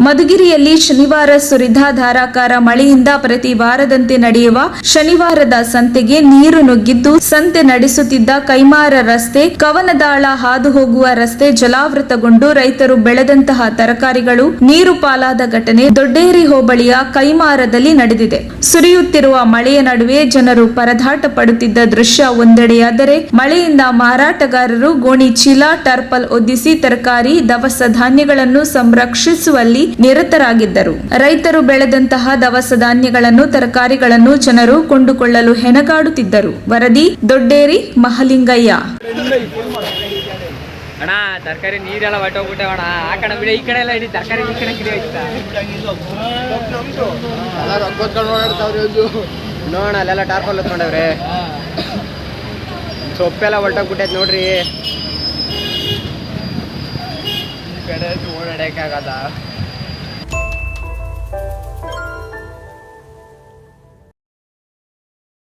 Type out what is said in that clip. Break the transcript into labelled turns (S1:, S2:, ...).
S1: ಮಧುಗಿರಿಯಲ್ಲಿ ಶನಿವಾರ ಸುರಿದ ಧಾರಾಕಾರ ಮಳೆಯಿಂದ ಪ್ರತಿ ವಾರದಂತೆ ನಡೆಯುವ ಶನಿವಾರದ ಸಂತೆಗೆ ನೀರು ನುಗ್ಗಿದ್ದು ಸಂತೆ ನಡೆಸುತ್ತಿದ್ದ ಕೈಮಾರ ರಸ್ತೆ, ಕವನದಾಳ ಹಾದು ಹೋಗುವ ರಸ್ತೆ ಜಲಾವೃತಗೊಂಡು ರೈತರು ಬೆಳೆದಂತಹ ತರಕಾರಿಗಳು ನೀರು ಪಾಲಾದ ಘಟನೆ ದೊಡ್ಡೇರಿ ಹೋಬಳಿಯ ಕೈಮಾರದಲ್ಲಿ ನಡೆದಿದೆ. ಸುರಿಯುತ್ತಿರುವ ಮಳೆಯ ನಡುವೆ ಜನರು ಪರದಾಟ ಪಡುತ್ತಿದ್ದ ದೃಶ್ಯ ಒಂದೆಡೆಯಾದರೆ, ಮಳೆಯಿಂದ ಮಾರಾಟಗಾರರು ಗೋಣಿ ಚೀಲ, ಟರ್ಪಲ್ ಒದ್ದಿಸಿ ತರಕಾರಿ, ದವಸ ಧಾನ್ಯಗಳನ್ನು ಸಂರಕ್ಷಿಸುವಲ್ಲಿ ನಿರತರಾಗಿದ್ದರು. ರೈತರು ಬೆಳೆದಂತಹ ದವಸ ಧಾನ್ಯಗಳನ್ನು, ತರಕಾರಿಗಳನ್ನು ಜನರು ಕೊಂಡುಕೊಳ್ಳಲು ಹೆಣಗಾಡುತ್ತಿದ್ದರು. ವರದಿ ದೊಡ್ಡೇರಿ ಮಹಲಿಂಗಯ್ಯ.
S2: ಅಣ್ಣ ತರಕಾರಿ ನೀರೆಲ್ಲ ಹೊಟ್ಟೋಗ್ಬಿಟ್ಟೆ ಅಣ್ಣ. ಆ ಕಡೆ ಬಿಡಿ, ಈ ಕಡೆ ಎಲ್ಲ ಇಡೀ ತರಕಾರಿ ಈ ಕಡೆ ಗಿಡ ಐತಾ ನೋಡೋಣ. ಅಲ್ಲೆಲ್ಲ ಟಾರ್ಪಲ್ ಹೊತ್ಕೊಂಡವ್ರೆ, ಸೊಪ್ಪೆಲ್ಲ ಹೊಟ್ಟೋಗ್ಬಿಟ್ಟೈತೆ ನೋಡ್ರಿ. ಈ ಕಡೆ ಓಡಾಡಕ್ಕಾಗಲ್ಲ.